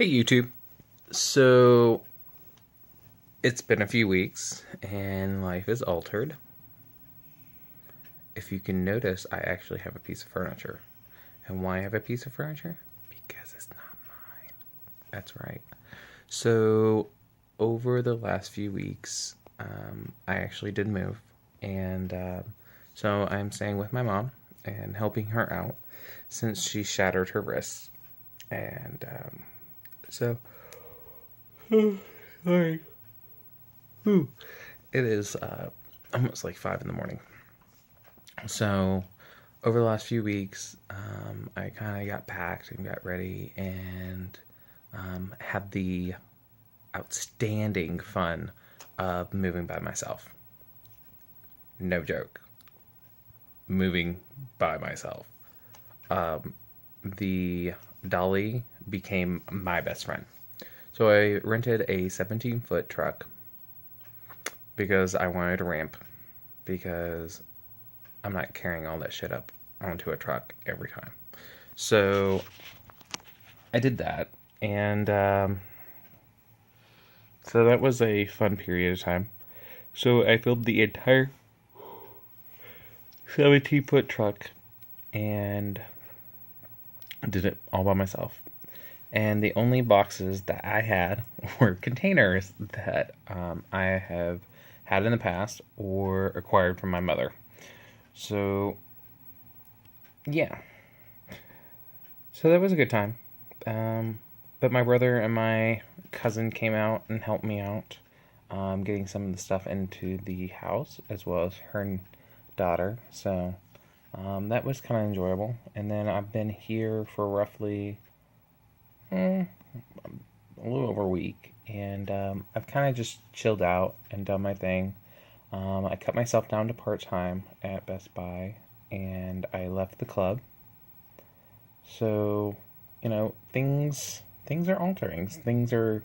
Hey YouTube. So it's been a few weeks and life is altered. If you can notice, I actually have a piece of furniture. And why I have a piece of furniture? Because it's not mine. That's right. So over the last few weeks, I actually did move. And so I'm staying with my mom and helping her out since she shattered her wrist. And so, sorry. Ooh. It is almost like 5 in the morning. So, over the last few weeks, I kind of got packed and got ready and had the outstanding fun of moving by myself. No joke. Moving by myself. The dolly became my best friend. So, I rented a 17-foot truck because I wanted a ramp because I'm not carrying all that shit up onto a truck every time. So I did that, and so that was a fun period of time. So I filled the entire 17-foot truck and did it all by myself. And the only boxes that I had were containers that I have had in the past or acquired from my mother. So, yeah. So that was a good time. But my brother and my cousin came out and helped me out, getting some of the stuff into the house, as well as her daughter. So that was kind of enjoyable. And then I've been here for roughly a little over a week. And I've kind of just chilled out and done my thing. I cut myself down to part-time at Best Buy, and I left the club. So, things are altering. Things are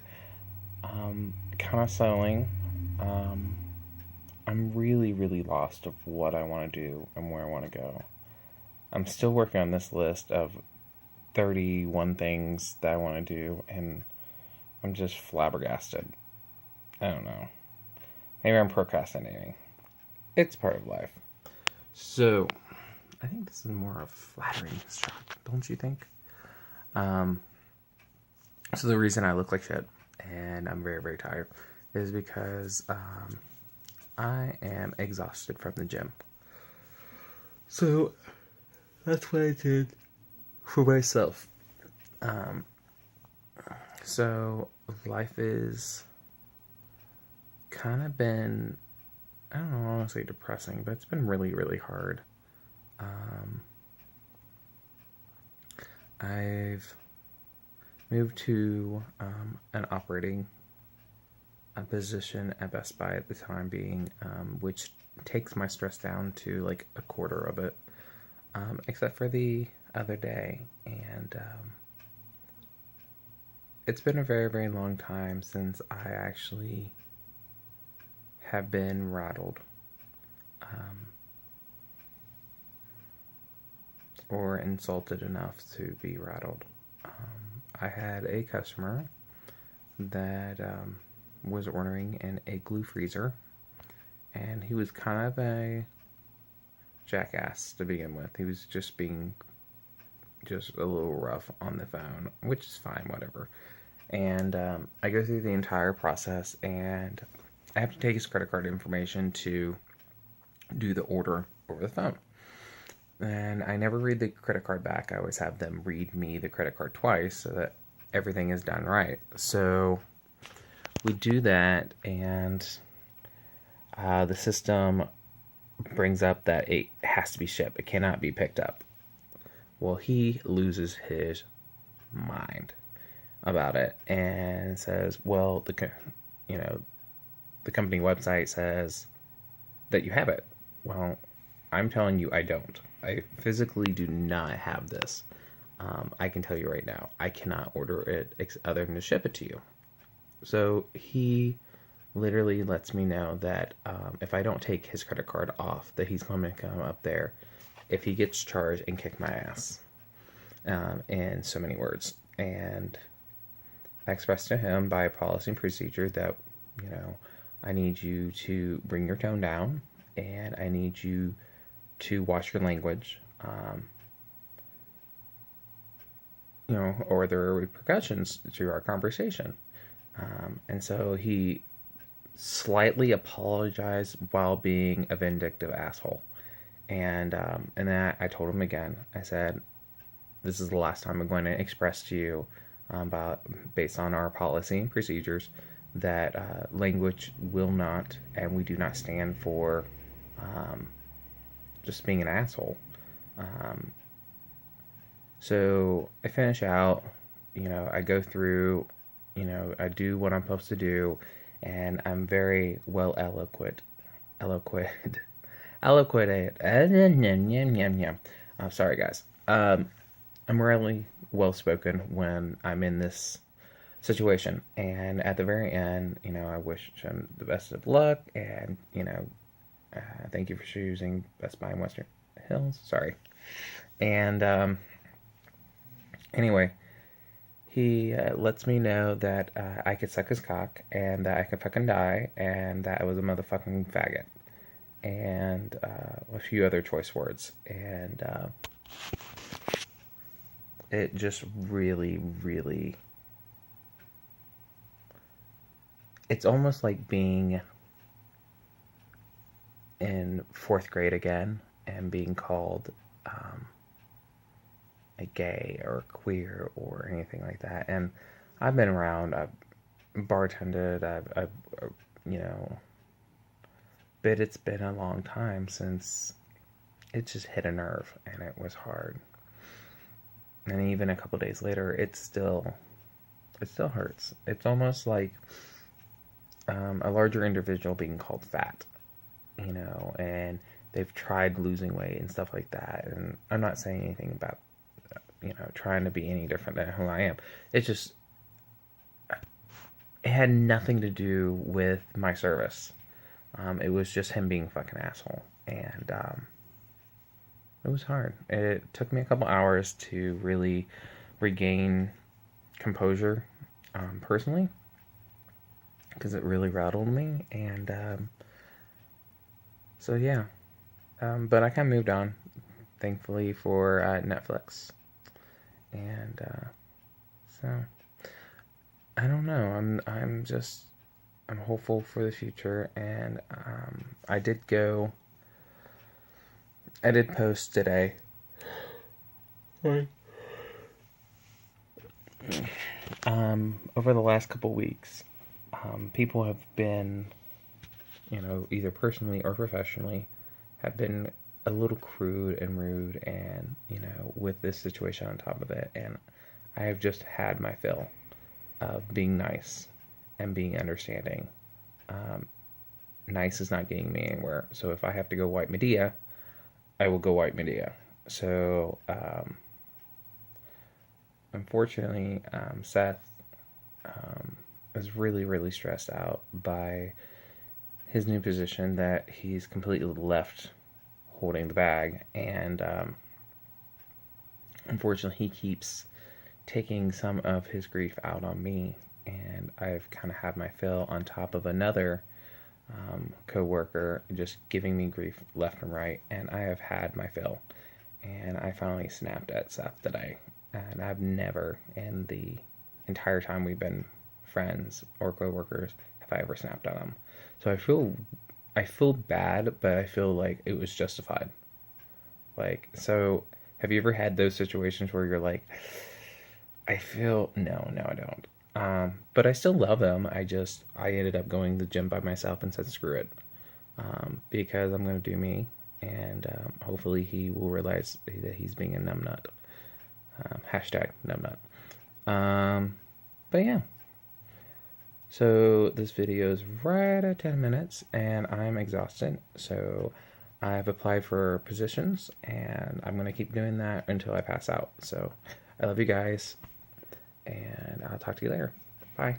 kind of settling. Um, I'm really, really lost of what I want to do and where I want to go. I'm still working on this list of 31 things that I want to do, and I'm just flabbergasted. I don't know. Maybe I'm procrastinating. It's part of life. So, I think this is more of flattering shot, don't you think? Um, so the reason I look like shit and I'm very, very tired is because I am exhausted from the gym. So that's what I did for myself. So life is kind of been, I don't know, I want to say depressing, but it's been really, really hard. I've moved to an operating position at Best Buy at the time being, which takes my stress down to like a quarter of it, except for the other day. And it's been a very, very long time since I actually have been rattled. Or insulted enough to be rattled. I had a customer that was ordering an Igloo freezer, and he was kind of a jackass to begin with. He was just being just a little rough on the phone, which is fine, whatever. And I go through the entire process, and I have to take his credit card information to do the order over the phone. And I never read the credit card back. I always have them read me the credit card twice so that everything is done right. So we do that, and the system brings up that it has to be shipped. It cannot be picked up. Well, he loses his mind about it and says, "Well, the company website says that you have it." Well, I'm telling you, I don't. I physically do not have this. I can tell you right now, I cannot order it other than to ship it to you. So he literally lets me know that if I don't take his credit card off, that he's going to come up there if he gets charged and kick my ass. In so many words. And I expressed to him by policy and procedure that, you know, I need you to bring your tone down, and I need you to watch your language, you know, or there are repercussions to our conversation. And so he slightly apologized while being a vindictive asshole. And then I told him again. I said, "This is the last time I'm going to express to you about based on our policy and procedures that language will not, and we do not stand for just being an asshole." Um, so I finish out. You know, I go through. You know, I do what I'm supposed to do, and I'm very well eloquent, eloquent. I'm sorry, guys. I'm really well spoken when I'm in this situation, and at the very end, you know, I wish him the best of luck, and you know, thank you for choosing Best Buy in Western Hills. Sorry, and anyway, he lets me know that I could suck his cock and that I could fucking die and that I was a motherfucking faggot and a few other choice words. And it just really, really. It's almost like being in fourth grade again and being called a gay or queer or anything like that. And I've been around, I've bartended, I've you know, but it's been a long time since it just hit a nerve and it was hard. And even a couple days later, it still hurts. It's almost like a larger individual being called fat, you know, and they've tried losing weight and stuff like that. And I'm not saying anything about, you know, trying to be any different than who I am. It's just, it had nothing to do with my service. It was just him being a fucking asshole. And it was hard. It took me a couple hours to really regain composure personally, because it really rattled me. And so, yeah. But I kind of moved on, thankfully, for Netflix. And so I don't know. I'm hopeful for the future, and I did post today. Right. Over the last couple weeks, people have been, you know, either personally or professionally, have been a little crude and rude, and you know, with this situation on top of it, and I have just had my fill of being nice and being understanding. Nice is not getting me anywhere, so if I have to go white Medea, I will go white Medea. So unfortunately, Seth is really, really stressed out by his new position that he's completely left holding the bag, and unfortunately he keeps taking some of his grief out on me, and I've kind of had my fill on top of another co-worker just giving me grief left and right, and I have had my fill, and I finally snapped at Seth today, and I've never in the entire time we've been friends or co-workers have I ever snapped at him. So I feel bad, but I feel like it was justified. Like, so have you ever had those situations where you're like, I feel, no, I don't. But I still love him. I ended up going to the gym by myself and said, screw it. Because I'm going to do me. And hopefully he will realize that he's being a numbnut. Hashtag numbnut. But yeah. So this video is right at 10 minutes and I'm exhausted. So I've applied for positions and I'm going to keep doing that until I pass out. So I love you guys and I'll talk to you later. Bye.